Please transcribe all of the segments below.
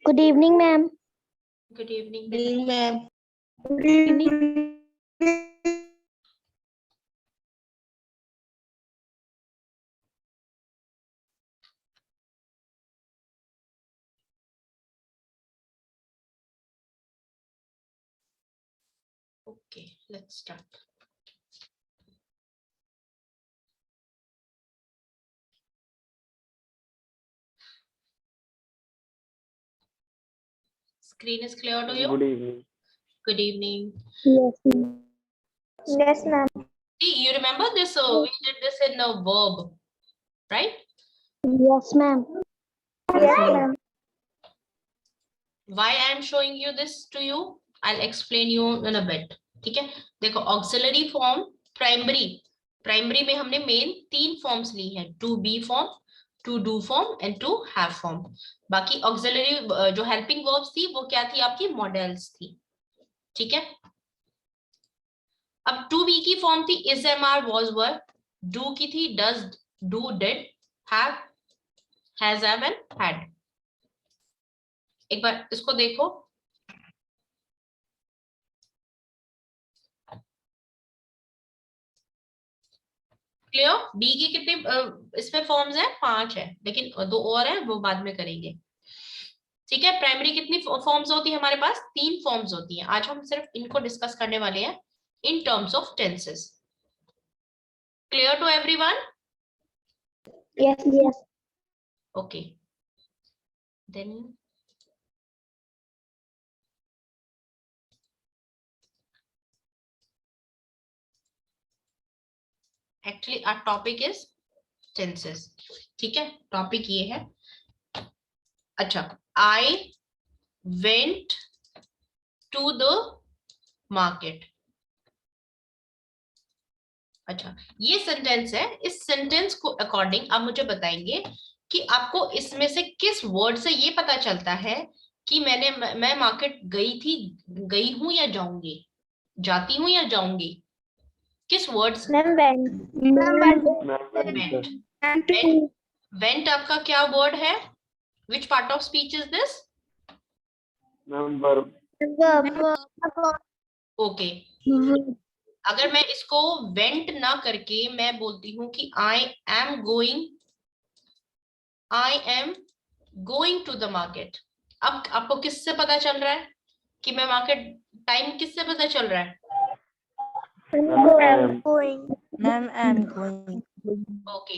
Good evening, ma'am. Good evening, Good evening, ma'am. Good evening. Okay, let's start. Screen is clear to you? Good evening. Good evening. Yes, ma'am. Yes, ma'am. See, you remember this? We did this in a verb, right? Yes, ma'am. Yes, ma'am. Why I am showing you this to you? I'll explain you in a bit. ठीक है? देखो auxiliary form, primary में हमने main 3 forms ली हैं, to be form, to do form and to have form. बाकी auxiliary जो helping verbs थी वो क्या थी आपकी models थी. ठीक है? अब to be की फॉर्म थी is, am, are, was, were. Do की थी does, do, did, have, has, have and had. एक बार इसको देखो. क्लियर? बी की कितने इसमें फॉर्म्स है? 5 है, लेकिन 2 और है, वो बाद में करेंगे. ठीक है? प्राइमरी कितनी फॉर्म्स होती है हमारे पास? 3 फॉर्म्स होती हैं. आज हम सिर्फ इनको डिस्कस करने वाले हैं in terms of tenses. Clear to everyone? Yes, yes. Okay. Then actually our topic is tenses. ठीक है? टॉपिक ये है. अच्छा, I went to the market. अच्छा, ये सेंटेंस है. इस सेंटेंस को अकॉर्डिंग आप मुझे बताएंगे कि आपको इसमें से किस वर्ड से ये पता चलता है कि मैं मार्केट गई थी, गई हूं या जाऊंगी, जाती हूं या जाऊंगी. किस वर्ड से? Ma'am, वेंट आपका क्या वर्ड है? Which part of speech is this? Okay. अगर मैं इसको वेंट ना करके मैं बोलती हूँ कि I am going to the market. अब आपको किससे पता चल रहा है कि मैं मार्केट, टाइम किससे पता चल रहा है? Ma'am, I'm going. ओके.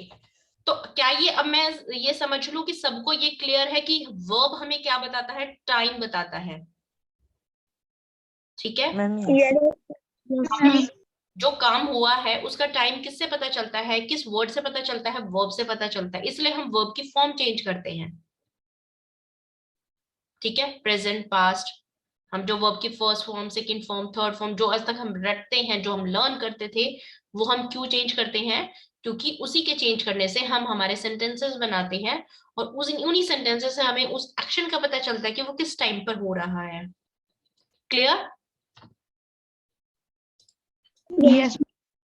तो क्या ये अब मैं ये समझ लूं कि सबको ये क्लियर है कि वर्ब हमें क्या बताता है? टाइम बताता है. ठीक है? Ma'am, yes. हमें जो काम हुआ है उसका टाइम किससे पता चलता है? किस वर्ड से पता चलता है? वर्ब से पता चलता है. इसलिए हम वर्ब की फॉर्म चेंज करते हैं. ठीक है? प्रेजेंट, पास्ट, हम जो वर्ब की first form, second form, third form जो आज तक हम रटते हैं, जो हम लर्न करते थे, वो हम क्यों चेंज करते हैं? क्योंकि उसी के चेंज करने से हम हमारे सेंटेंसेस बनाते हैं और उन्हीं सेंटेंसेस से हमें उस एक्शन का पता चलता है कि वो किस टाइम पर हो रहा है. क्लियर? Yes.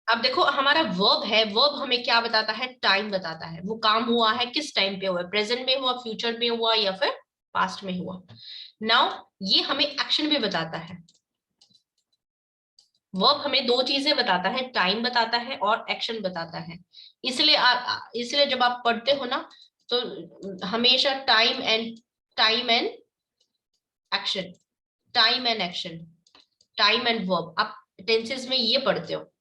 अब देखो हमारा वर्ब है, वर्ब हमें क्या बताता है? टाइम बताता है. वो काम हुआ है किस टाइम पे हुआ है? प्रेजेंट में हुआ, फ्यूचर में हुआ या फिर पास्ट में हुआ. नाउ ये हमें एक्शन भी बताता है. वर्ब हमें 2 चीजें बताता है, टाइम बताता है और एक्शन बताता है. इसलिए जब आप पढ़ते हो ना तो हमेशा time and action, time and action, time and verb आप टेंसेस में ये पढ़ते हो.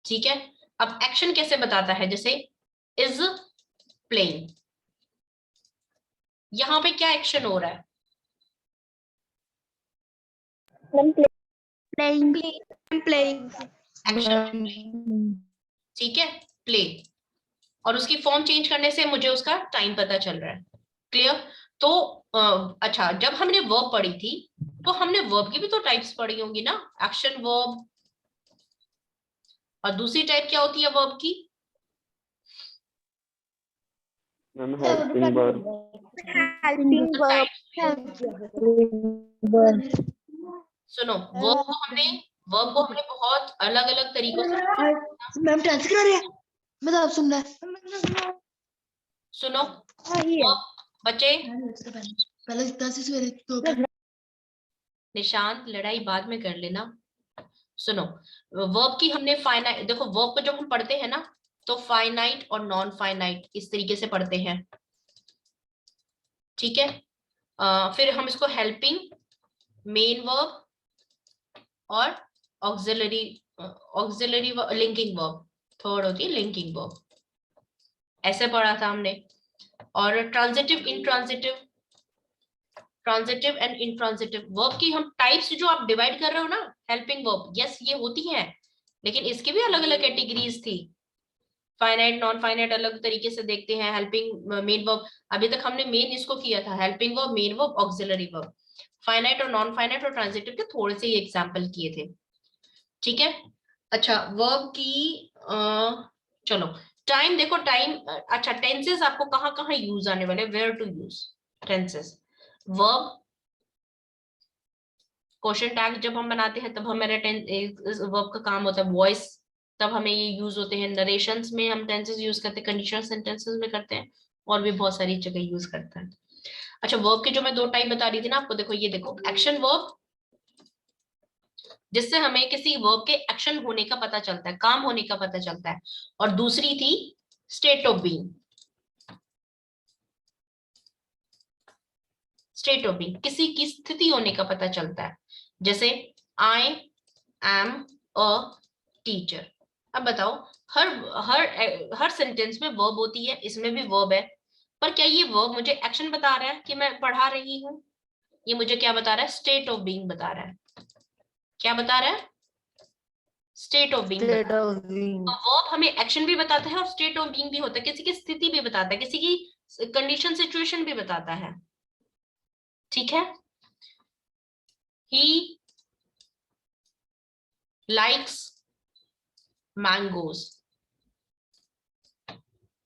ठीक है? अब एक्शन कैसे बताता है? जैसे इज प्लेइंग, यहां पे क्या एक्शन हो रहा है? Playing. एक्शन. ठीक है? प्ले. और उसकी फॉर्म चेंज करने से मुझे उसका टाइम पता चल रहा है. क्लियर? तो अच्छा, जब हमने वर्ब पढ़ी थी तो हमने वर्ब की भी तो टाइप्स पढ़ी होंगी ना. एक्शन वर्ब, और दूसरी टाइप क्या होती है वर्ब की? Helping verb. सुनो, वर्ब को हमने बहुत अलग अलग तरीकों से. मैम डांस करा रहे हैं. मैं तो आप सुन रहा. सुनो वर्ब, बच्चे पहले 10 से सवेरे तो निशांत लड़ाई बाद में कर लेना। सुनो, वर्ब की हमने फाइनाइट, देखो वर्ब को जब हम पढ़ते हैं ना तो फाइनाइट और नॉन फाइनाइट इस तरीके से पढ़ते हैं, ठीक है। फिर हम इसको हेल्पिंग, मेन वर्ब और ऑक्सिलरी लिंकिंग वर्ब, थर्ड होती है लिंकिंग वर्ब, ऐसे पढ़ा था हमने। और transitive, intransitive, transitive and intransitive verb की हम टाइप्स जो आप डिवाइड कर रहे हो ना, हेल्पिंग वर्ब, यस ये होती है, लेकिन इसकी भी अलग अलग कैटेगरीज थी। फाइनाइट, नॉन फाइनाइट अलग तरीके से देखते हैं। हेल्पिंग, मेन वर्ब, अभी तक हमने मेन इसको किया था, helping verb, main verb, auxiliary verb. Finite और नॉन फाइनाइट और ट्रांजिटिव के थोड़े से एग्जांपल किए थे, ठीक है। अच्छा, वर्ब की चलो टाइम देखो, टाइम, अच्छा टेंसेस आपको कहाँ कहाँ यूज आने वाले, where to use tenses. Verb, question tag जब हम बनाते हैं तब हमारे वर्ब का काम होता है। वॉइस, तब हमें ये यूज होते हैं। नरेशंस में हम टेंसेस यूज करते हैं, कंडीशनल सेंटेंसेस में करते हैं, और भी बहुत सारी जगह यूज करते हैं। अच्छा, वर्ब की जो मैं दो टाइप बता रही थी ना आपको, देखो ये देखो, एक्शन वर्ब, जिससे हमें किसी वर्ब के एक्शन होने का पता चलता है, काम होने का पता चलता है। और दूसरी थी state of being, state of being, किसी की स्थिति होने का पता चलता है, जैसे आई एम अ टीचर। अब बताओ, हर हर हर सेंटेंस में वर्ब होती है, इसमें भी वर्ब है, पर क्या ये वर्ब मुझे एक्शन बता रहा है कि मैं पढ़ा रही हूँ? ये मुझे क्या बता रहा है? स्टेट ऑफ बीइंग बता रहा है। क्या बता रहा है? स्टेट ऑफ बीइंग बता रहा है। तो वर्ब हमें एक्शन भी बताता है और स्टेट ऑफ बीइंग भी होता है, किसी की स्थिति भी बताता है, किसी की कंडीशन, सिचुएशन भी बताता है, ठीक है। ही लाइक्स मैंगोज,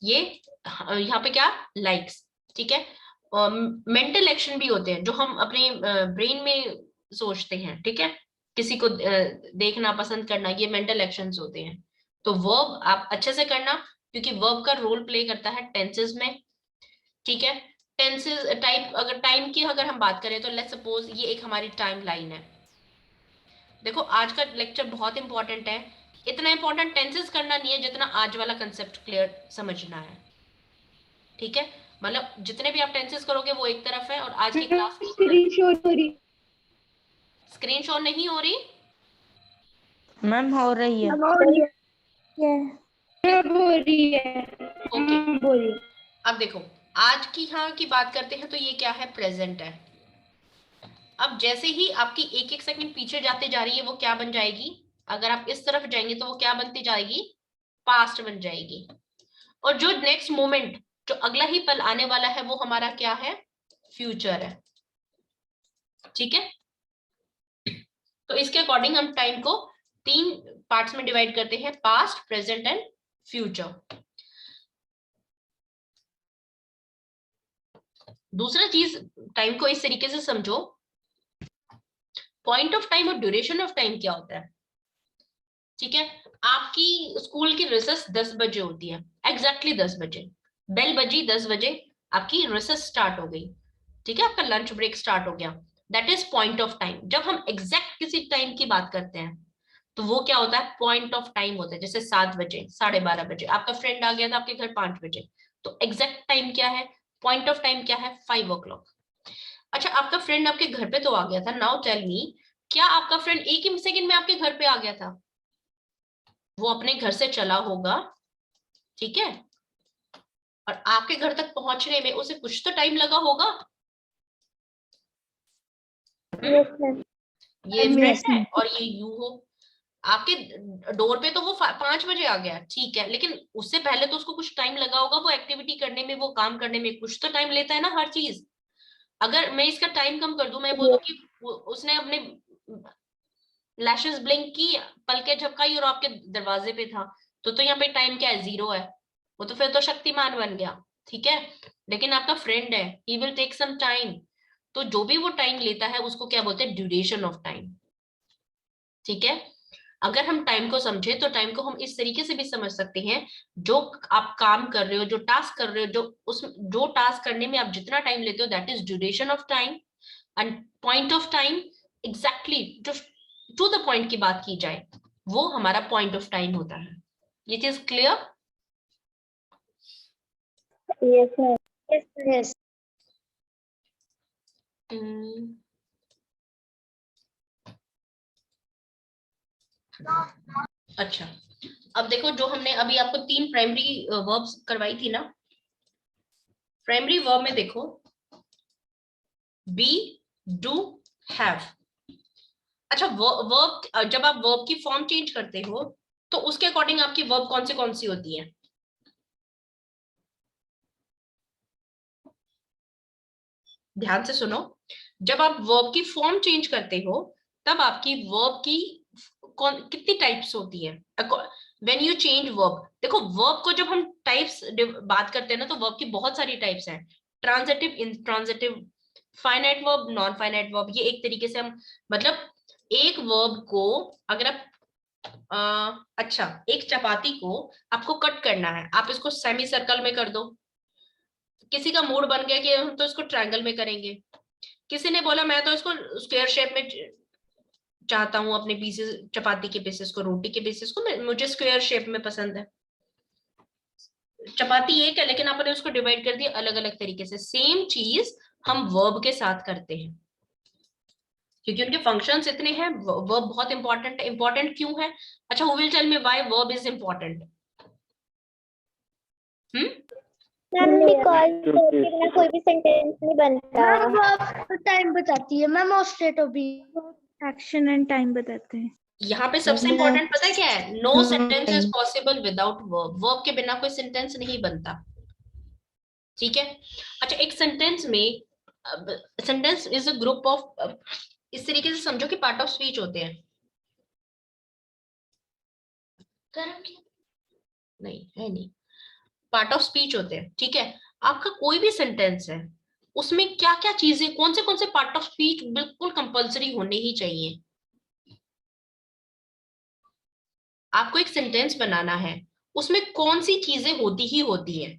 ये यहाँ पे क्या, लाइक्स, ठीक है। मेंटल एक्शन भी होते हैं जो हम अपने ब्रेन में सोचते हैं, ठीक है। किसी को देखना पसंद करना, ये मेंटल एक्शंस होते हैं। तो वर्ब आप अच्छे से करना, क्योंकि वर्ब का रोल प्ले करता है टेंसेस में, ठीक है। टेंसेस टाइप, अगर टाइम की अगर हम बात करें तो लेट्स सपोज ये एक हमारी टाइम लाइन है। देखो आज का लेक्चर बहुत इंपॉर्टेंट है, इतना इंपॉर्टेंट टेंसेस करना नहीं है जितना आज वाला कंसेप्ट क्लियर समझना है, ठीक है। मतलब जितने भी आप टेंसेस करोगे वो एक तरफ है, और आज की क्लास स्क्रीन शॉट नहीं हो रही मैम हो रही है। ओके। अब देखो, आज की यहाँ की बात करते हैं तो ये क्या है, प्रेजेंट है। अब जैसे ही आपकी एक एक सेकंड पीछे जाते जा रही है वो क्या बन जाएगी, अगर आप इस तरफ जाएंगे तो वो क्या बनती जाएगी, पास्ट बन जाएगी। और जो नेक्स्ट मोमेंट, जो अगला ही पल आने वाला है, वो हमारा क्या है, फ्यूचर है, ठीक है। तो इसके अकॉर्डिंग हम टाइम को 3 पार्ट्स में डिवाइड करते हैं, पास्ट, प्रेजेंट एंड फ्यूचर। दूसरा चीज, टाइम को इस तरीके से समझो, पॉइंट ऑफ टाइम और ड्यूरेशन ऑफ टाइम क्या होता है, ठीक है। आपकी स्कूल की रिसेस 10 बजे होती है, एग्जैक्टली 10 बजे बेल बजी, 10 बजे आपकी रिसेस स्टार्ट हो गई, ठीक है, आपका लंच ब्रेक स्टार्ट हो गया, that is point of time. जब हम एग्जैक्ट किसी टाइम की बात करते हैं तो वो क्या होता है, पॉइंट ऑफ टाइम होता है। जैसे 7 बजे, 12:30 बजे आपका फ्रेंड आ गया था आपके घर 5 बजे, तो एग्जैक्ट टाइम क्या है, पॉइंट ऑफ टाइम क्या है, 5 o'clock। अच्छा, आपका फ्रेंड आपके घर पे तो आ गया था, नाउ टेल मी, क्या आपका फ्रेंड एक ही सेकंड में आपके घर पे आ गया था? वो अपने घर से चला होगा, ठीक है, और आपके घर तक पहुंचने में उसे कुछ तो टाइम लगा होगा। ये फ्रेंड है और ये यू हो, आपके डोर पे तो वो 5 बजे आ गया, ठीक है, लेकिन उससे पहले तो उसको कुछ टाइम लगा होगा, वो एक्टिविटी करने में, वो काम करने में कुछ तो टाइम लेता है ना हर चीज। अगर मैं इसका टाइम कम कर दूं, मैं बोलूं कि उसने अपने लैशेस ब्लिंक की, पलके झपकाई और आपके दरवाजे पे था, तो यहाँ पे टाइम क्या है, 0 है। वो तो फिर तो शक्तिमान बन गया, ठीक है। लेकिन आपका फ्रेंड है, he will take some time, तो जो भी वो टाइम लेता है उसको क्या बोलते हैं, ड्यूरेशन ऑफ टाइम, ठीक है। अगर हम टाइम को समझे तो टाइम को हम इस तरीके से भी समझ सकते हैं, जो आप काम कर रहे हो, जो टास्क कर रहे हो, जो टास्क करने में आप जितना टाइम लेते हो, that is duration of time. And point of time, exactly जो टू द पॉइंट की बात की जाए, वो हमारा पॉइंट ऑफ टाइम होता है। ये चीज clear? Yes, ma'am. Yes, yes. अच्छा, अब देखो, जो हमने अभी आपको 3 प्राइमरी वर्ब्स करवाई थी ना, प्राइमरी वर्ब में देखो, बी, डू, हैव। अच्छा, वर्ब, जब आप वर्ब की फॉर्म चेंज करते हो तो उसके अकॉर्डिंग आपकी वर्ब कौन सी होती है? ध्यान से सुनो, जब आप वर्ब की फॉर्म चेंज करते हो तब आपकी वर्ब की कितनी टाइप्स होती है? व्हेन यू चेंज वर्ब, देखो वर्ब को जब हम टाइप्स बात करते हैं ना, तो वर्ब की बहुत सारी टाइप्स हैं। Transitive, intransitive, finite verb, non finite verb. ये एक तरीके से हम, मतलब एक वर्ब को अगर आप अच्छा, एक चपाती को आपको कट करना है, आप इसको सेमी सर्कल में कर दो। किसी का मूड बन गया कि हम तो इसको ट्रायंगल में करेंगे, किसी ने बोला मैं तो इसको स्क्वायर शेप में चाहता हूं, अपने पीसेस, चपाती के पीसेस को, रोटी के पीसेस को मुझे स्क्वायर शेप में पसंद है। चपाती एक है लेकिन आपने उसको डिवाइड कर दिया अलग अलग तरीके से। सेम चीज हम वर्ब के साथ करते हैं, क्योंकि उनके फंक्शंस इतने हैं। वर्ब बहुत इंपॉर्टेंट है। इंपॉर्टेंट क्यों है? अच्छा, who will tell me why verb is important? Ma'am, because क्योंकि के बिना कोई भी सेंटेंस नहीं बनता। मैम, टाइम बताती है मैम, और state of action and time बताते हैं। यहाँ पे सबसे इंपॉर्टेंट पता है क्या है? No sentence is possible without verb. Verb के बिना कोई सेंटेंस नहीं बनता, ठीक है? अच्छा, एक सेंटेंस में, sentence is a group of, इस तरीके से समझो कि पार्ट ऑफ स्पीच होते हैं। नहीं है, नहीं, पार्ट ऑफ स्पीच होते हैं, ठीक है? आपका कोई भी सेंटेंस है, उसमें क्या क्या चीजें, कौन से पार्ट ऑफ स्पीच बिल्कुल कंपलसरी होने ही चाहिए। आपको एक सेंटेंस बनाना है, उसमें कौन सी चीजें होती ही होती है।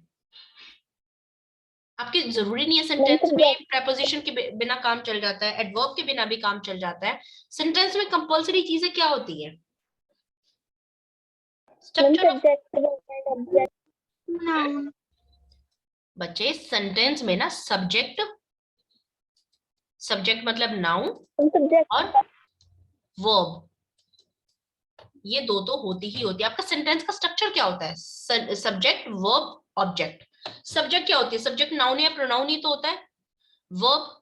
आपके जरूरी नहीं है सेंटेंस में प्रेपोजिशन के बिना काम चल जाता है, एडवर्ब के बिना भी काम चल जाता है। सेंटेंस में कंपलसरी चीजें क्या होती है? स्ट्रक्चर। बच्चे, सेंटेंस में ना सब्जेक्ट, सब्जेक्ट मतलब नाउन, और वर्ब, ये दो तो होती ही होती है। आपका सेंटेंस का स्ट्रक्चर क्या होता है? Subject, verb, object. सब्जेक्ट क्या होती है? सब्जेक्ट नाउन या प्रोनाउन ही तो होता है। वर्ब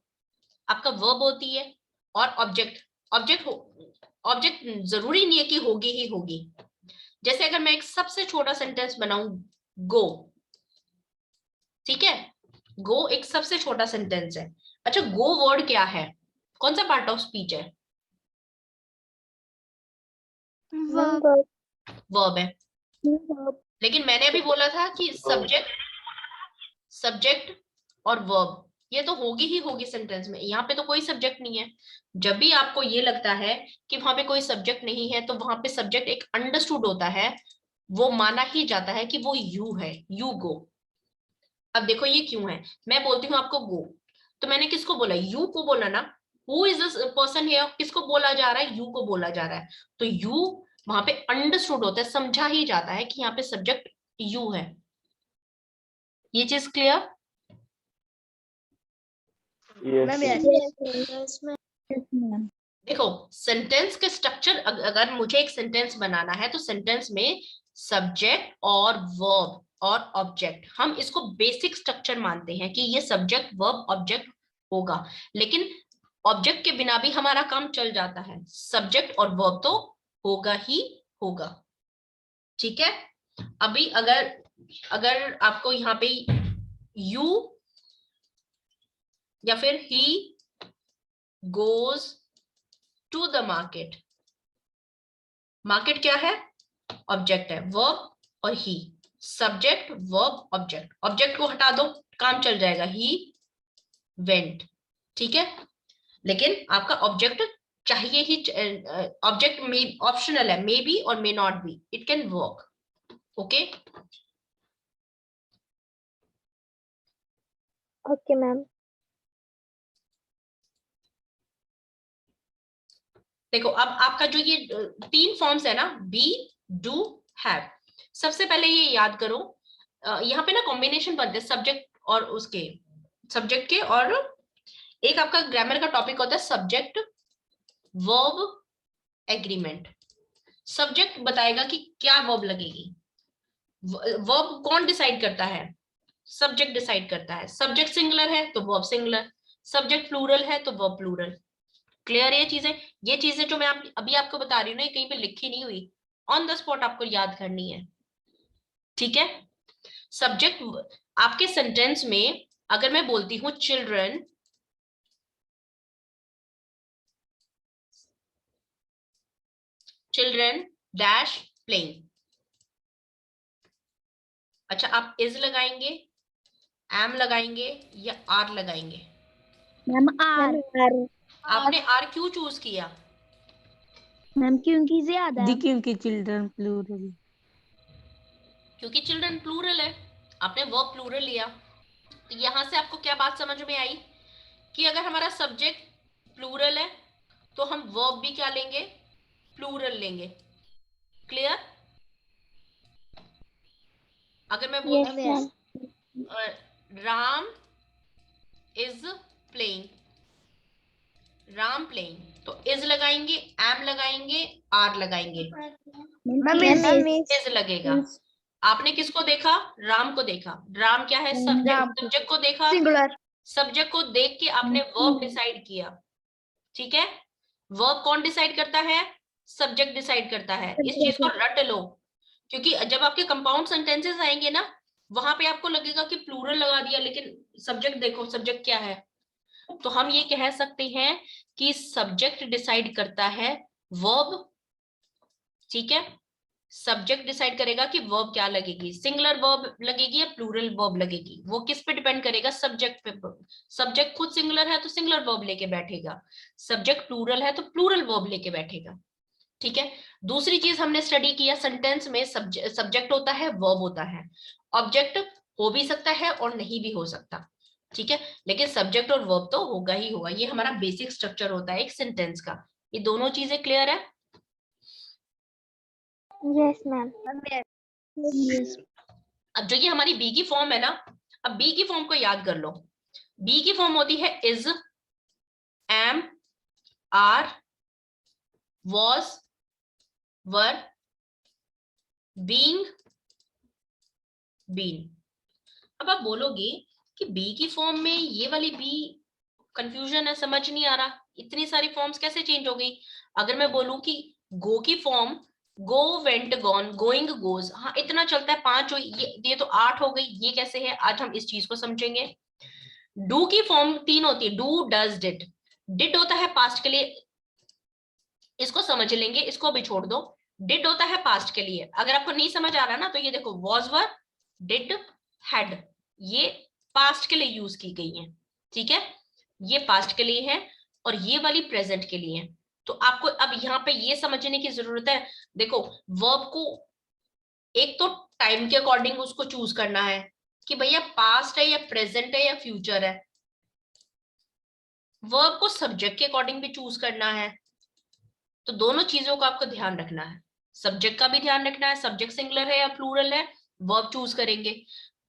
आपका वर्ब होती है, और ऑब्जेक्ट, ऑब्जेक्ट जरूरी नहीं है कि होगी ही होगी। जैसे अगर मैं एक सबसे छोटा सेंटेंस बनाऊं, गो, ठीक है? गो एक सबसे छोटा सेंटेंस है। अच्छा, गो वर्ड क्या है? कौन सा पार्ट ऑफ स्पीच है? वर्ब है। लेकिन मैंने अभी बोला था कि सब्जेक्ट और वर्ब, ये तो होगी ही होगी सेंटेंस में। यहाँ पे तो कोई सब्जेक्ट नहीं है। जब भी आपको ये लगता है कि वहां पे कोई सब्जेक्ट नहीं है, तो वहां पे सब्जेक्ट एक अंडरस्टूड होता है, वो माना ही जाता है कि वो यू है, यू गो। अब देखो ये क्यों है, मैं बोलती हूँ आपको गो, तो मैंने किसको बोला? यू को बोला ना। Who is this person here, किसको बोला जा रहा है? यू को बोला जा रहा है। तो यू वहां पे अंडरस्टूड होता है, समझा ही जाता है कि यहाँ पे सब्जेक्ट यू है। ये चीज क्लियर? yes, देखो, सेंटेंस के स्ट्रक्चर, अगर मुझे एक सेंटेंस बनाना है तो सेंटेंस में सब्जेक्ट और वर्ब और ऑब्जेक्ट, हम इसको बेसिक स्ट्रक्चर मानते हैं कि ये सब्जेक्ट, वर्ब, ऑब्जेक्ट होगा। लेकिन ऑब्जेक्ट के बिना भी हमारा काम चल जाता है, सब्जेक्ट और वर्ब तो होगा ही होगा, ठीक है? अभी अगर अगर आपको यहाँ पे यू या फिर he goes to the market, market क्या है? ऑब्जेक्ट है। वर्ब और ही, सब्जेक्ट, वर्ब, ऑब्जेक्ट। ऑब्जेक्ट को हटा दो, काम चल जाएगा, ही वेंट, ठीक है? लेकिन आपका ऑब्जेक्ट चाहिए ही, ऑब्जेक्ट में ऑप्शनल है, मे बी और may not be, it can work. Okay, okay ma'am. देखो अब आपका जो ये 3 फॉर्म्स है ना, बी, डू, हैव, सबसे पहले ये याद करो, यहाँ पे ना कॉम्बिनेशन बनते हैं सब्जेक्ट और उसके, सब्जेक्ट के, और एक आपका ग्रामर का टॉपिक होता है सब्जेक्ट वर्ब एग्रीमेंट। सब्जेक्ट बताएगा कि क्या वर्ब लगेगी, वर्ब कौन डिसाइड करता है, सब्जेक्ट डिसाइड करता है। सब्जेक्ट सिंगुलर है तो वर्ब सिंगुलर, सब्जेक्ट प्लूरल है तो वर्ब प्लूरल। क्लियर है ये चीजें जो मैं अभी आपको बता रही हूँ ना, ये कहीं पे लिखी नहीं हुई, ऑन द स्पॉट आपको याद करनी है। ठीक है, सब्जेक्ट आपके सेंटेंस में अगर मैं बोलती हूँ चिल्ड्रन डैश प्लेइंग, अच्छा आप इज लगाएंगे, एम लगाएंगे या आर लगाएंगे? Ma'am are. आपने आर क्यों चूज किया? मैम क्योंकि ज्यादा दी क्योंकि चिल्ड्रन प्लूरल। क्योंकि चिल्ड्रन प्लूरल है, आपने वर्ब प्लूरल लिया। तो यहां से आपको क्या बात समझ में आई कि अगर हमारा सब्जेक्ट प्लूरल है तो हम वर्ब भी क्या लेंगे, प्लूरल लेंगे। क्लियर? अगर मैं बोलती हूँ Ram is playing, Ram playing, तो इज लगाएंगे, एम लगाएंगे, आर लगाएंगे, इज लगेगा। आपने किसको देखा? राम को देखा। राम क्या है? सब्जेक्ट को देखा, सिंगुलर। सब्जेक्ट को देख के आपने वर्ब डिसाइड किया। ठीक है, वर्ब कौन डिसाइड करता है? सब्जेक्ट डिसाइड करता है। इस चीज को रट लो, क्योंकि जब आपके कंपाउंड सेंटेंसेस आएंगे ना, वहां पे आपको लगेगा कि प्लूरल लगा दिया, लेकिन सब्जेक्ट देखो, सब्जेक्ट क्या है। तो हम ये कह सकते हैं कि सब्जेक्ट डिसाइड करता है वर्ब। ठीक है, सब्जेक्ट डिसाइड करेगा कि वर्ब क्या लगेगी, सिंगुलर वर्ब लगेगी या प्लूरल वर्ब लगेगी। वो किस पे डिपेंड करेगा? सब्जेक्ट पे। सब्जेक्ट खुद सिंगुलर है तो सिंगुलर वर्ब लेके बैठेगा, सब्जेक्ट प्लूरल है तो प्लूरल वर्ब लेके बैठेगा। ठीक है, दूसरी चीज हमने स्टडी किया, सेंटेंस में सब्जेक्ट होता है, वर्ब होता है। ऑब्जेक्ट हो भी सकता है और नहीं भी हो सकता। ठीक है, लेकिन सब्जेक्ट और वर्ब तो होगा ही होगा, ये हमारा बेसिक स्ट्रक्चर होता है एक सेंटेंस का। ये दोनों चीजें क्लियर है? Yes ma'am. अब जो ये हमारी बी की फॉर्म है ना, अब बी की फॉर्म को याद कर लो। बी की फॉर्म होती है is, am, are, was, were, being, been. अब आप बोलोगे कि बी की फॉर्म में ये वाली बी कंफ्यूजन है, समझ नहीं आ रहा, इतनी सारी फॉर्म्स कैसे चेंज हो गई? अगर मैं बोलूं कि गो की फॉर्म गो, वेंट, गॉन, गोइंग, गोज, हाँ इतना चलता है, 5 हुई, ये तो 8 हो गई, ये कैसे है? आज हम इस चीज को समझेंगे। डू की फॉर्म 3 होती है, डू, डज, डिड। डिड होता है पास्ट के लिए, इसको समझ लेंगे, इसको भी छोड़ दो। डिड होता है पास्ट के लिए, अगर आपको नहीं समझ आ रहा ना तो ये देखो, वॉज, वर, डिड, हैड, ये पास्ट के लिए यूज की गई है। ठीक है, ये पास्ट के लिए है और ये वाली प्रेजेंट के लिए है। तो आपको अब यहाँ पे ये समझने की जरूरत है, देखो वर्ब को एक तो टाइम के अकॉर्डिंग उसको चूज करना है कि भैया पास्ट है या प्रेजेंट है या फ्यूचर है। वर्ब को सब्जेक्ट के अकॉर्डिंग भी चूज करना है। तो दोनों चीजों का आपको ध्यान रखना है, सब्जेक्ट का भी ध्यान रखना है, सब्जेक्ट सिंगुलर है या प्लूरल है, वर्ब चूज करेंगे।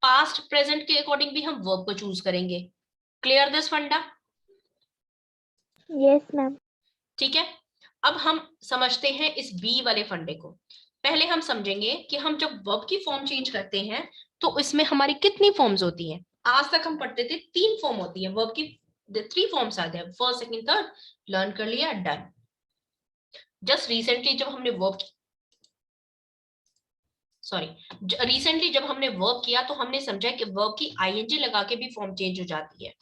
पास्ट प्रेजेंट के अकॉर्डिंग भी हम वर्ब को चूज करेंगे। क्लियर दिस फंडा? Yes ma'am. ठीक है, अब हम समझते हैं इस बी वाले फंडे को। पहले हम समझेंगे कि हम जब वर्ब की फॉर्म चेंज करते हैं तो इसमें हमारी कितनी फॉर्म्स होती हैं। आज तक हम पढ़ते थे 3 फॉर्म होती है वर्ब की, 3 फॉर्म्स आते हैं, फर्स्ट, सेकंड, थर्ड, लर्न कर लिया, डन। जस्ट रिसेंटली जब हमने रिसेंटली जब हमने वर्ब किया तो हमने समझा कि वर्ब की आईएनजी लगा के भी फॉर्म चेंज हो जाती है,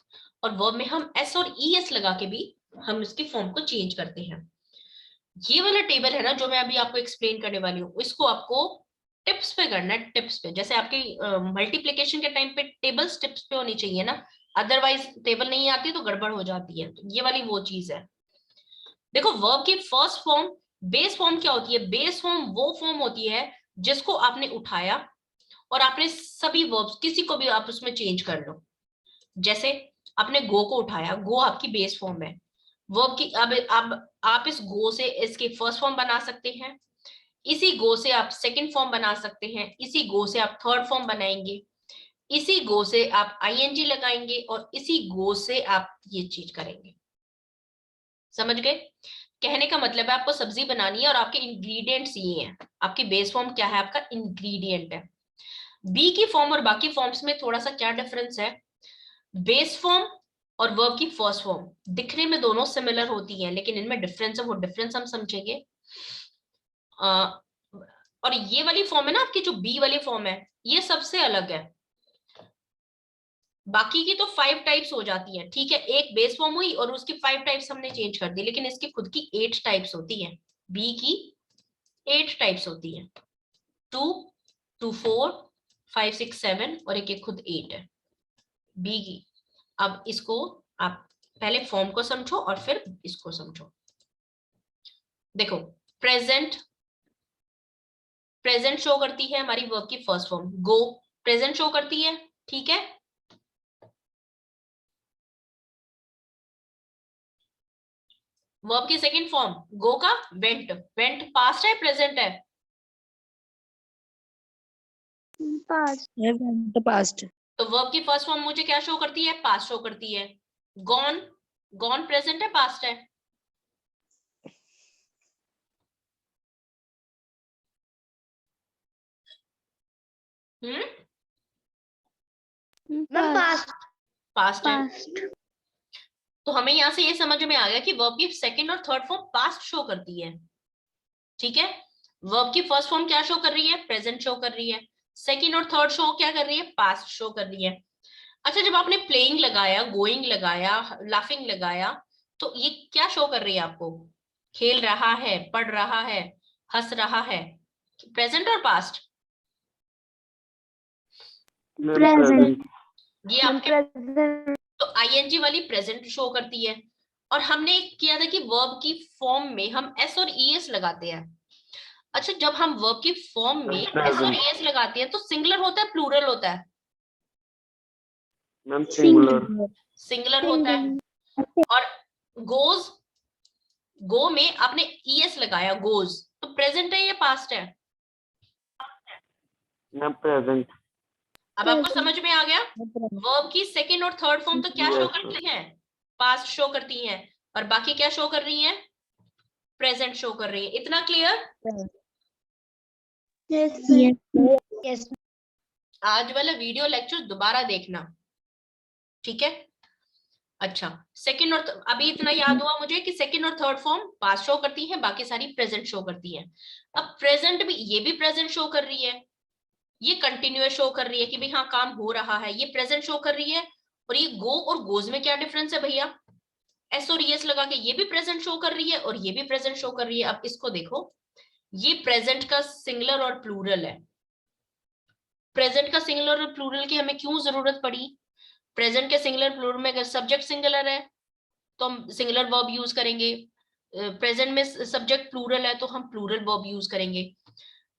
और वर्ब में हम एस और ईएस लगा के भी हम इसकी फॉर्म को चेंज करते हैं। ये वाला टेबल है ना जो मैं अभी आपको एक्सप्लेन करने वाली हूँ, इसको आपको टिप्स पे करना है, टिप्स पे। जैसे आपकी मल्टीप्लिकेशन के टाइम पे टेबल्स टिप्स पे होनी चाहिए ना, अदरवाइज टेबल नहीं आती तो गड़बड़ हो जाती है। तो ये वाली वो चीज है। देखो वर्ब की फर्स्ट फॉर्म बेस फॉर्म क्या होती है? बेस फॉर्म वो फॉर्म होती है जिसको आपने उठाया और आपने सभी वर्ब्स किसी को भी आप उसमें चेंज कर लो। जैसे आपने गो को उठाया, गो आपकी बेस फॉर्म है वर्ब की। अब आप इस गो से इसकी फर्स्ट फॉर्म बना सकते हैं, इसी गो से आप सेकंड फॉर्म बना सकते हैं, इसी गो से आप थर्ड फॉर्म बनाएंगे, इसी गो से आप आईएनजी लगाएंगे और इसी गो से आप ये चीज करेंगे। समझ गए? कहने का मतलब है आपको सब्जी बनानी है और आपके इंग्रेडिएंट्स ये हैं। आपकी बेस फॉर्म क्या है? आपका इंग्रेडिएंट है। बी की फॉर्म और बाकी फॉर्म्स में थोड़ा सा क्या डिफरेंस है? बेस फॉर्म और वर्ब की फर्स्ट फॉर्म दिखने में दोनों सिमिलर होती हैं, लेकिन इनमें डिफरेंस है, वो डिफरेंस हम समझेंगे। और ये वाली फॉर्म है ना आपकी, जो बी वाली फॉर्म है, ये सबसे अलग है। बाकी की तो 5 टाइप्स हो जाती है, ठीक है, एक बेस फॉर्म हुई और उसकी 5 टाइप्स हमने चेंज कर दी, लेकिन इसकी खुद की 8 टाइप्स होती है। बी की 8 टाइप्स होती है, 2 2 4 5 6 7 और एक खुद 8 है बी की। अब इसको आप पहले फॉर्म को समझो और फिर इसको समझो। देखो प्रेजेंट, प्रेजेंट शो करती है हमारी वर्ब की फर्स्ट फॉर्म, गो प्रेजेंट शो करती है, ठीक है। वर्ब की सेकंड फॉर्म गो का वेंट, वेंट पास्ट है प्रेजेंट है? पास। पास्ट। तो वर्ब की फर्स्ट फॉर्म मुझे क्या शो करती है? पास्ट शो करती है। गॉन, गॉन प्रेजेंट है पास्ट है? पास्ट। पास्ट है। पास्ट। तो हमें यहां से ये समझ में आ गया कि वर्ब की सेकंड और थर्ड फॉर्म पास्ट शो करती है, ठीक है। वर्ब की फर्स्ट फॉर्म क्या शो कर रही है? प्रेजेंट शो कर रही है। सेकंड और थर्ड शो क्या कर रही है? पास्ट शो कर रही है। अच्छा, जब आपने प्लेइंग लगाया, गोइंग लगाया, लाफिंग लगाया, तो ये क्या शो कर रही है आपको? खेल रहा है, पढ़ रहा है, हंस रहा है, प्रेजेंट और पास्ट? प्रेजेंट। ये आपने तो आईएनजी वाली प्रेजेंट शो करती है। और हमने किया था कि वर्ब की फॉर्म में हम एस और ईएस लगाते हैं। अच्छा, जब हम वर्ब की फॉर्म में एस और ईएस लगाते हैं तो सिंगुलर होता है प्लूरल होता है? Ma'am singular. सिंगुलर होता है। और गोज, गो में आपने ईएस लगाया, गोज, तो प्रेजेंट है या पास्ट है? Ma'am present. अब आपको समझ में आ गया? वर्ब की सेकंड और थर्ड फॉर्म तो क्या शो करती हैं? पास्ट शो करती हैं। और बाकी क्या शो कर रही हैं? प्रेजेंट शो कर रही है। इतना क्लियर? यस। आज वाला वीडियो लेक्चर दोबारा देखना, ठीक है। अच्छा, सेकंड और अभी इतना याद हुआ मुझे कि सेकंड और थर्ड फॉर्म पास्ट शो करती है, बाकी सारी प्रेजेंट शो करती है। अब प्रेजेंट भी, ये भी प्रेजेंट शो कर रही है, ये कंटिन्यूअस शो कर रही है कि भाई हाँ काम हो रहा है, ये प्रेजेंट शो कर रही है। और ये गो और गोज में क्या डिफरेंस है भैया? एस और एस लगा के ये भी प्रेजेंट शो कर रही है और ये भी प्रेजेंट शो कर रही है। अब इसको देखो, ये प्रेजेंट का सिंगुलर और प्लूरल है। प्रेजेंट का सिंगुलर और प्लूरल की हमें क्यों जरूरत पड़ी? प्रेजेंट के सिंगुलर प्लूरल में अगर सब्जेक्ट सिंगुलर है तो हम सिंगुलर वर्ब यूज करेंगे, प्रेजेंट में सब्जेक्ट प्लूरल है तो हम प्लूरल वर्ब यूज करेंगे।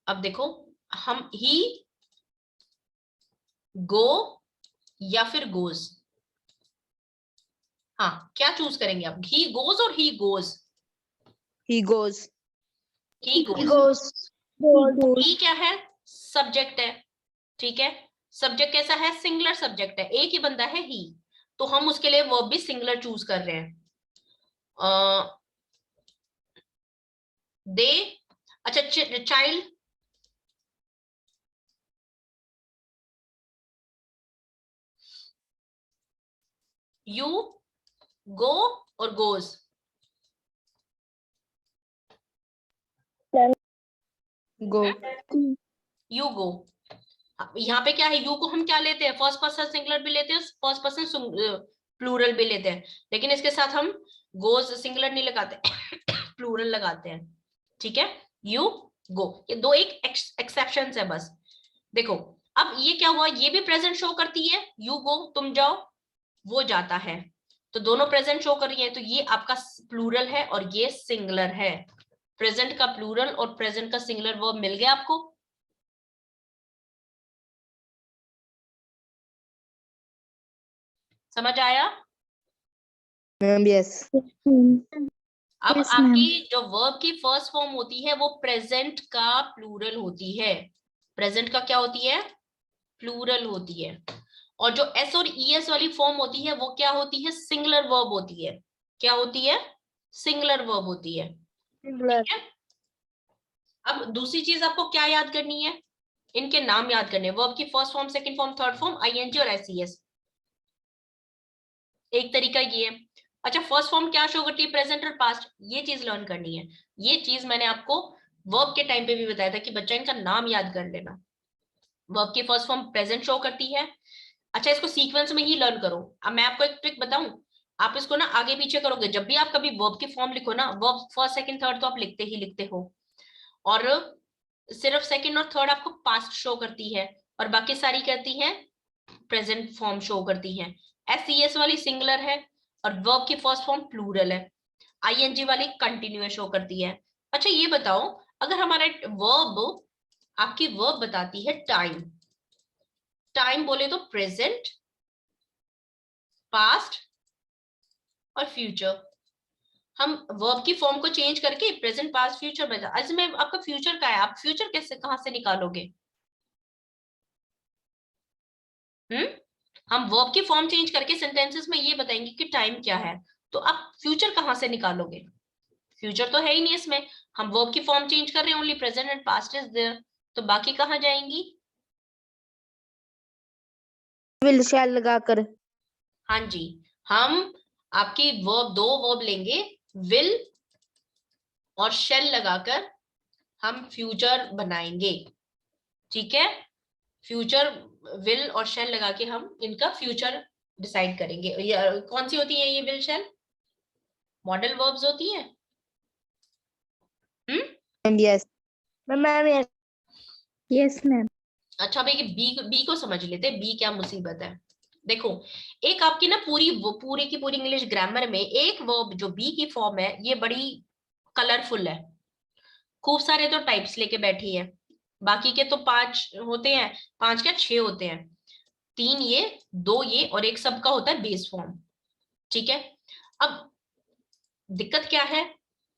अब देखो, हम ही गो या फिर गोज, हाँ क्या चूज करेंगे आप? ही गोज और he goes? He goes. He goes. Goes. He क्या है? सब्जेक्ट है, ठीक है। सब्जेक्ट कैसा है? सिंगुलर सब्जेक्ट है, एक ही बंदा है ही, तो हम उसके लिए वर्ब भी सिंगुलर चूज कर रहे हैं। दे, अच्छा चाइल्ड, यू, गो और गोज। Go. यू गो, यहाँ पे क्या है? यू को हम क्या लेते हैं? फर्स्ट पर्सन सिंगुलर भी लेते हैं, फर्स्ट पर्सन प्लूरल भी लेते हैं, लेकिन इसके साथ हम गोज सिंगुलर नहीं लगाते प्लूरल लगाते हैं, ठीक है। यू गो, ये दो एक एक्सेप्शन है बस। देखो अब ये क्या हुआ, ये भी प्रेजेंट शो करती है, यू गो तुम जाओ, वो जाता है, तो दोनों प्रेजेंट शो कर रही है, तो ये आपका प्लूरल है और ये सिंगुलर है। प्रेजेंट का प्लूरल और प्रेजेंट का सिंगुलर वर्ब मिल गया आपको। समझ आया? Ma'am yes. अब Yes, आपकी ma'am. जो वर्ब की फर्स्ट फॉर्म होती है वो प्रेजेंट का प्लूरल होती है। प्रेजेंट का क्या होती है? प्लूरल होती है। और जो एस और ईएस वाली फॉर्म होती है वो क्या होती है? सिंगुलर वर्ब होती है। क्या होती है? सिंगुलर वर्ब होती है। ठीक है? अब दूसरी चीज आपको क्या याद करनी है? इनके नाम याद करने। वर्ब की first form, second form, third form, ING और एसईएस। एक तरीका ये है। अच्छा, फर्स्ट फॉर्म क्या शो करती है? प्रेजेंट और पास्ट। ये चीज लर्न करनी है। ये चीज मैंने आपको वर्ब के टाइम पे भी बताया था कि बच्चा इनका नाम याद कर लेना। वर्ब की फर्स्ट फॉर्म प्रेजेंट शो करती है। अच्छा, इसको सीक्वेंस में ही लर्न करो। अब मैं आपको एक ट्रिक बताऊं, आप इसको ना आगे पीछे करोगे। जब भी आप कभी वर्ब की फॉर्म लिखो ना, वर्ब फर्स्ट सेकंड थर्ड तो आप लिखते ही लिखते हो, और सिर्फ सेकंड और थर्ड आपको पास्ट शो करती है और बाकी सारी करती है प्रेजेंट फॉर्म शो करती है। एसईएस वाली सिंगुलर है और वर्ब की फर्स्ट फॉर्म प्लूरल है। आईएनजी वाली कंटिन्यूअस शो करती है। अच्छा, ये बताओ, अगर हमारा वर्ब, आपकी वर्ब बताती है टाइम, टाइम बोले तो प्रेजेंट, पास्ट और फ्यूचर। हम वर्ब की फॉर्म को चेंज करके प्रेजेंट, पास्ट, फ्यूचर बता। आज में आपका फ्यूचर का है, आप फ्यूचर कैसे कहां से निकालोगे? हम वर्ब की फॉर्म चेंज करके सेंटेंसेस में ये बताएंगे कि टाइम क्या है, तो आप फ्यूचर कहां से निकालोगे? फ्यूचर तो है ही नहीं इसमें। हम वर्ब की फॉर्म चेंज कर रहे हैं, only present and past is there, तो बाकी कहां जाएंगी? विल शैल लगाकर। हाँ जी, हम आपकी वर्ब, दो वर्ब लेंगे, विल और शेल लगाकर हम फ्यूचर बनाएंगे। ठीक है? फ्यूचर, विल और शेल लगा के हम इनका फ्यूचर डिसाइड करेंगे। ये कौन सी होती है? ये विल शेल मॉडल वर्ब्स होती है। Ma'am yes. Ma'am, yes. Yes, ma'am. अच्छा भाई, बी को समझ लेते। बी क्या मुसीबत है? देखो, एक आपकी ना पूरी की पूरी इंग्लिश ग्रामर में एक वर्ब जो बी की फॉर्म है, ये बड़ी कलरफुल है। खूब सारे तो टाइप्स लेके बैठी है। बाकी के तो 5 होते हैं, 5 क्या 6 होते हैं। 3 ये, 2 ये और एक सबका होता है बेस फॉर्म। ठीक है? अब दिक्कत क्या है?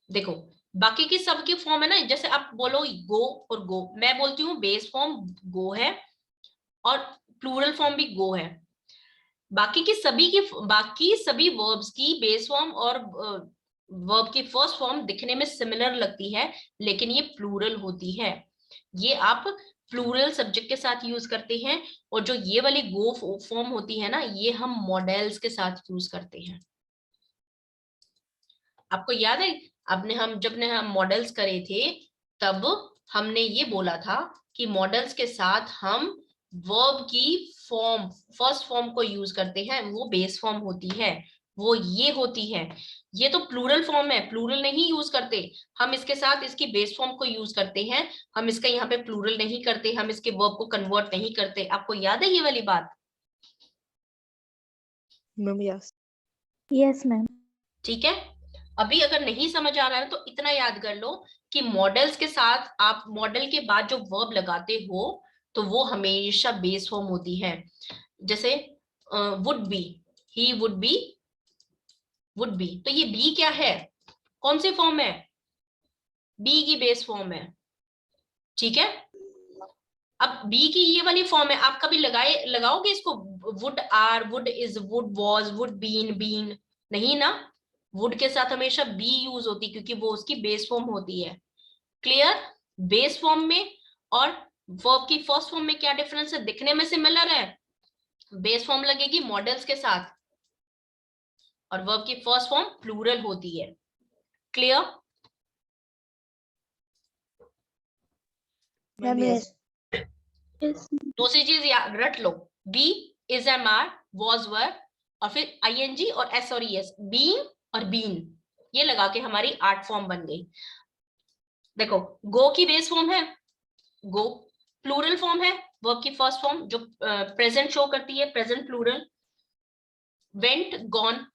देखो, बाकी की सबकी फॉर्म है ना, जैसे आप बोलो गो और गो, मैं बोलती हूँ बेस फॉर्म गो है और प्लूरल फॉर्म भी गो है। बाकी सभी वर्ब्स की बेस फॉर्म और वर्ब की फर्स्ट फॉर्म दिखने में सिमिलर लगती है, लेकिन ये प्लूरल होती है। ये आप प्लूरल सब्जेक्ट के साथ यूज करते हैं, और जो ये वाली गो फॉर्म होती है ना, ये हम मॉडल्स के साथ यूज करते हैं। आपको याद है, जब हम मॉडल्स करे थे, तब हमने ये बोला था कि मॉडल्स के साथ हम वर्ब की फॉर्म, फर्स्ट फॉर्म को यूज करते हैं, वो बेस फॉर्म होती है, वो ये होती है। ये तो प्लूरल फॉर्म है, प्लूरल नहीं यूज करते हम, इसके साथ इसकी बेस फॉर्म को यूज करते हैं। हम इसका यहाँ पे प्लूरल नहीं करते, हम इसके वर्ब को कन्वर्ट नहीं करते। आपको याद है ये वाली बात? Ma'am yes. Yes, ma'am. ठीक है? अभी अगर नहीं समझ आ रहा है तो इतना याद कर लो कि मॉडल्स के साथ आप मॉडल के बाद जो वर्ब लगाते हो तो वो हमेशा बेस फॉर्म होती है। जैसे would be, he would be, would be, तो ये बी क्या है? कौन सी फॉर्म है? बी की बेस फॉर्म है। ठीक है? अब बी की ये वाली फॉर्म है, आप कभी लगाओगे इसको? Would are, would is, would was, would been, been, नहीं ना। वुड के साथ हमेशा बी यूज होती है क्योंकि वो उसकी बेस फॉर्म होती है। क्लियर? बेस फॉर्म में और वर्ब की फर्स्ट फॉर्म में क्या डिफरेंस है? दिखने में सिमिलर है, बेस फॉर्म लगेगी मॉडल्स के साथ और वर्ब की फर्स्ट फॉर्म प्लूरल होती है। क्लियर? Ma'am yes. Yes. दूसरी चीज याद रट लो, be, is, am, are, was, were, और फिर आईएनजी और एस और ईएस, बीइंग और बीन, ये लगा के हमारी 8 फॉर्म बन गई। देखो, गो की बेस फॉर्म है गो, प्लूरल फॉर्म है वर्ब की फर्स्ट फॉर्म जो प्रेजेंट शो करती है, present plural. Went, gone,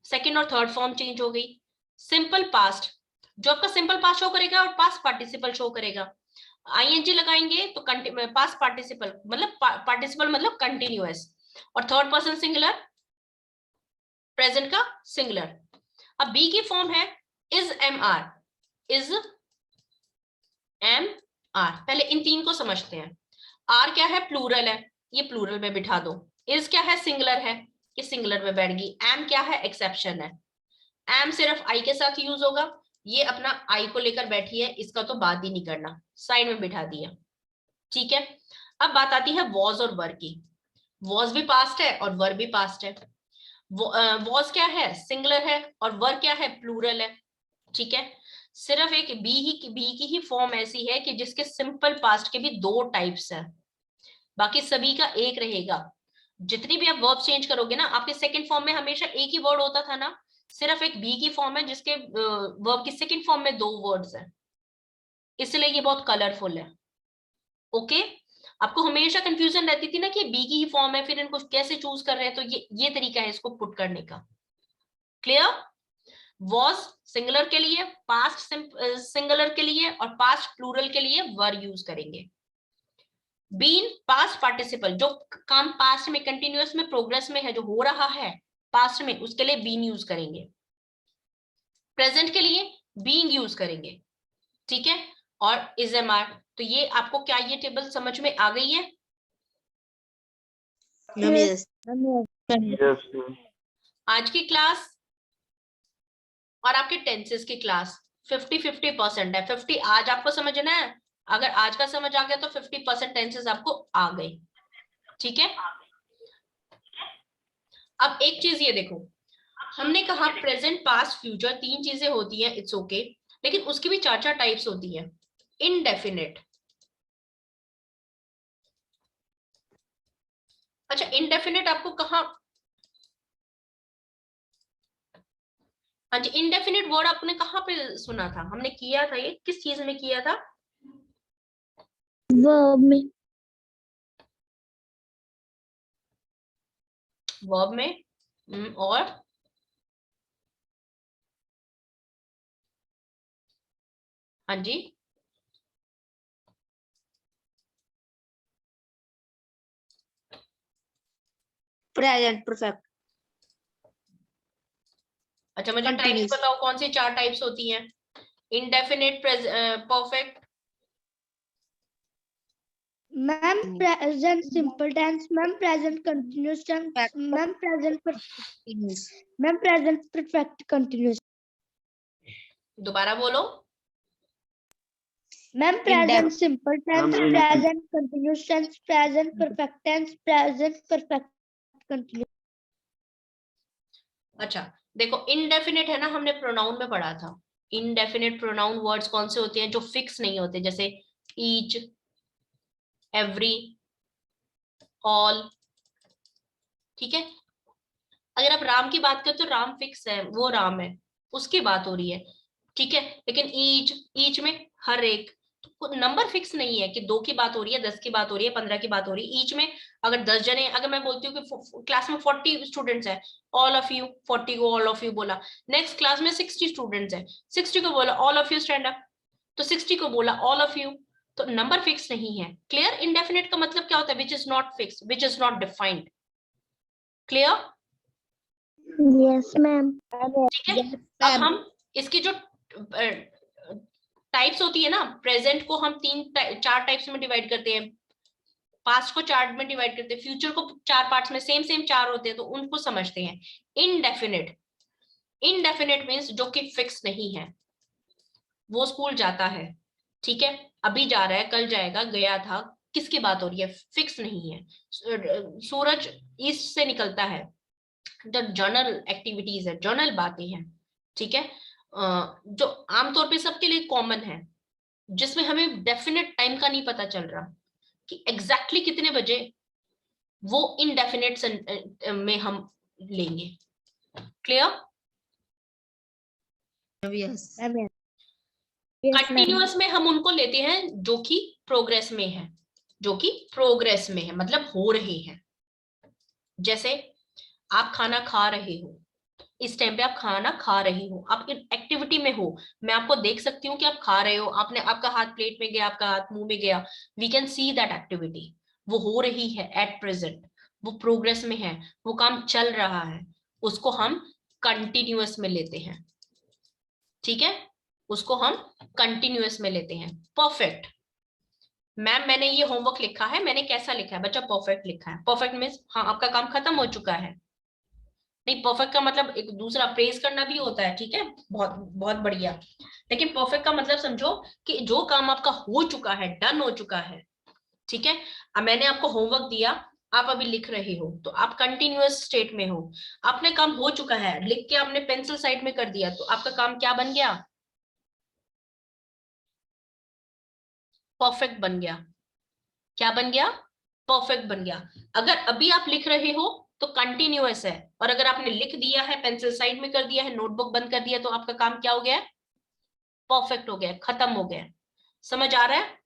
second और थर्ड फॉर्म चेंज हो गई। सिंपल पास्ट, जो आपका सिंपल पास्ट शो करेगा और पास्ट पार्टिसिपल शो करेगा। आईएनजी लगाएंगे तो पास्ट पार्टिसिपल मतलब कंटिन्यूअस, और थर्ड पर्सन सिंगुलर, प्रेजेंट का सिंगुलर। अब बी की फॉर्म है is am are, is am are. पहले इन तीन को समझते हैं। आर क्या है, प्लूरल है, ये प्लूरल में बिठा दो। इज क्या है, सिंगुलर है, ये सिंगुलर में बैठ गई। एम क्या है, एक्सेप्शन है, एम सिर्फ आई के साथ यूज होगा, ये अपना आई को लेकर बैठी है, इसका तो बात ही नहीं करना, साइड में बिठा दिया। ठीक है, अब बात आती है वॉज और वर की। वॉज भी पास्ट है और वर भी पास्ट है। वॉज क्या है, सिंगुलर है, और वर क्या है, प्लूरल है। ठीक है, सिर्फ एक बी की ही फॉर्म ऐसी है कि जिसके सिंपल पास्ट के भी दो टाइप्स है, बाकी सभी का एक रहेगा। जितनी भी आप वर्ब चेंज करोगे ना, आपके सेकंड फॉर्म में हमेशा एक ही वर्ड होता था ना, सिर्फ एक बी की फॉर्म है जिसके वर्ब की सेकंड फॉर्म में दो वर्ड्स हैं, इसलिए ये बहुत कलरफुल है। ओके, आपको हमेशा कंफ्यूजन रहती थी ना कि बी की ही फॉर्म है, फिर इनको कैसे चूज कर रहे हैं, तो ये तरीका है इसको पुट करने का। क्लियर? वॉज सिंगुलर के लिए, पास्ट सिंगुलर के लिए और पास्ट प्लूरल के लिए वर यूज करेंगे। बीन पास्ट पार्टिसिपल, जो काम पास्ट में, कंटिन्यूअस में, प्रोग्रेस में है, जो हो रहा है पास्ट में, उसके लिए बीन यूज करेंगे। प्रेजेंट के लिए बीइंग यूज करेंगे। ठीक है, और इज एम आर। तो ये आपको क्या ये टेबल समझ में आ गई है? Ma'am yes. Yes, ma'am. आज की क्लास और आपके टेंसेस की क्लास 50-50% है। 50 आज आपको समझना है, अगर आज का समझ आ गया तो 50% टेंसेस आपको आ गए। ठीक है, अब एक चीज ये देखो, हमने कहा प्रेजेंट पास्ट फ्यूचर तीन चीजें होती हैं, इट्स ओके, लेकिन उसकी भी चार चार टाइप्स होती हैं। इनडेफिनिट, अच्छा इनडेफिनिट आपको कहाँ, हाँ जी, इनडेफिनिट वर्ड आपने कहाँ पे सुना था, हमने किया था, ये किस चीज में किया था? वर्ब में। वर्ब में। और हाँ जी, प्रेजेंट परफेक्ट। अच्छा मुझे टाइप्स Continuous. बताओ, कौन सी चार टाइप्स होती हैं? Indefinite, perfect, ma'am present simple tense, ma'am present continuous tense, ma'am present perfect continuous. दोबारा बोलो। Ma'am present simple tense, Ma'am, present continuous tense, present perfect tense, present perfect continuous. अच्छा देखो, indefinite है ना, हमने प्रोनाउन में पढ़ा था। इनडेफिनिट प्रोनाउन वर्ड्स कौन से होते हैं, जो फिक्स नहीं होते, जैसे ईच, एवरी, ऑल। ठीक है, अगर आप राम की बात करें तो राम फिक्स है, वो राम है, उसकी बात हो रही है। ठीक है, लेकिन ईच में हर एक, तो नंबर फिक्स नहीं है कि 2 की बात हो रही है, 10 की बात हो रही है, 15 की बात हो रही है। ईच में अगर 10 जने, अगर मैं बोलती हूँ कि क्लास में 40 स्टूडेंट्स है, ऑल ऑफ यू, 40 को ऑल ऑफ यू बोला। नेक्स्ट क्लास में 60 स्टूडेंट्स है, 60 को बोला all of you stand up, तो 60 को बोला ऑल ऑफ यू। तो नंबर फिक्स नहीं है। क्लियर? इनडेफिनिट का मतलब क्या होता है? Which is not fix, which is not defined. Clear? Yes ma'am. ठीक है, अब हम इसकी जो टाइप्स होती है ना, प्रेजेंट को हम चार टाइप्स में डिवाइड करते हैं, पास्ट को 4 में डिवाइड करते हैं, फ्यूचर को 4 पार्ट्स में, सेम 4 होते हैं, तो उनको समझते हैं। इनडेफिनिट, इनडेफिनिट मीन्स जो कि फिक्स नहीं है। वो स्कूल जाता है, ठीक है, अभी जा रहा है, कल जाएगा, गया था, किसकी बात हो रही है? फिक्स नहीं है। सूरज ईस्ट से निकलता है, जो जर्नल एक्टिविटीज है, जर्नल बातें हैं। ठीक है, जो आमतौर पे सबके लिए कॉमन है, जिसमें हमें डेफिनेट टाइम का नहीं पता चल रहा कि एग्जैक्टली कितने बजे, वो इनडेफिनेट में हम लेंगे। क्लियर? यस। कंटिन्यूअस में हम उनको लेते हैं जो कि प्रोग्रेस में है, जो कि प्रोग्रेस में है मतलब हो रहे हैं। जैसे आप खाना खा रहे हो, इस टाइम पे आप खाना खा रही हो, आप एक्टिविटी में हो, मैं आपको देख सकती हूँ कि आप खा रहे हो, आपने आपका हाथ प्लेट में गया, आपका हाथ मुंह में गया, we can see that activity, वो हो रही है एट प्रेजेंट, वो प्रोग्रेस में है, वो काम चल रहा है, उसको हम कंटिन्यूअस में लेते हैं। ठीक है, उसको हम कंटिन्यूअस में लेते हैं। परफेक्ट मैम, मैंने ये होमवर्क लिखा है, मैंने कैसा लिखा है बच्चा? परफेक्ट लिखा है। परफेक्ट मीन्स हाँ आपका काम खत्म हो चुका है। नहीं, परफेक्ट का मतलब एक दूसरा प्रेज करना भी होता है, ठीक है, बहुत बहुत बढ़िया। लेकिन परफेक्ट का मतलब समझो कि जो काम आपका हो चुका है, डन हो चुका है। ठीक है, अब मैंने आपको होमवर्क दिया, आप अभी लिख रहे हो, तो आप कंटिन्यूअस स्टेट में हो, आपने काम हो चुका है, लिख के आपने पेंसिल साइड में कर दिया, तो आपका काम क्या बन गया? परफेक्ट बन गया। क्या बन गया? परफेक्ट बन गया। अगर अभी आप लिख रहे हो तो कंटिन्यूअस है, और अगर आपने लिख दिया है, पेंसिल साइड में कर दिया है, नोटबुक बंद कर दिया, तो आपका काम क्या हो गया? परफेक्ट हो गया, खत्म हो गया। समझ आ रहा है?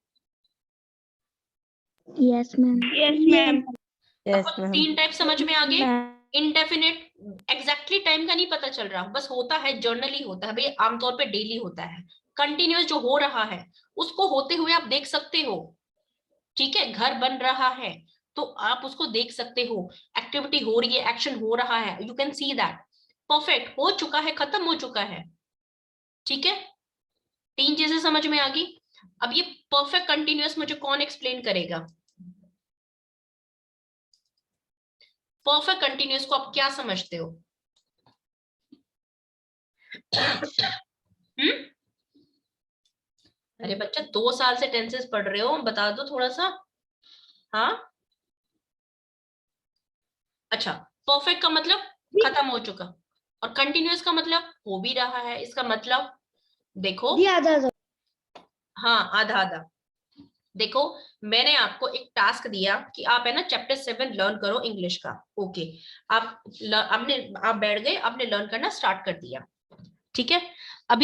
Yes ma'am. Yes ma'am. आपको तीन टाइप समझ में आ गए। इनडेफिनेट, एग्जैक्टली टाइम का नहीं पता चल रहा, बस होता है, जर्नली होता है भाई, आमतौर पे डेली होता है। कंटिन्यूअस जो हो रहा है उसको होते हुए आप देख सकते हो। ठीक है, घर बन रहा है तो आप उसको देख सकते हो, एक्टिविटी हो रही है, एक्शन हो रहा है, you can see that. Perfect हो चुका है, खत्म हो चुका है। ठीक है, तीन चीजें समझ में आ गई। अब ये परफेक्ट कंटिन्यूअस मुझे कौन एक्सप्लेन करेगा? परफेक्ट कंटिन्यूअस को आप क्या समझते हो? हम्म? अरे बच्चा 2 साल से टेंसेस पढ़ रहे हो, बता दो थोड़ा सा। हाँ, अच्छा, परफेक्ट का मतलब खत्म हो चुका, और कंटिन्यूअस का मतलब हो भी रहा है, इसका मतलब देखो, आधा हाँ आधा आधा। देखो, मैंने आपको एक टास्क दिया कि आप है ना चैप्टर 7 लर्न करो इंग्लिश का। ओके, आपने आप बैठ गए, आपने लर्न करना स्टार्ट कर दिया। ठीक है, अभी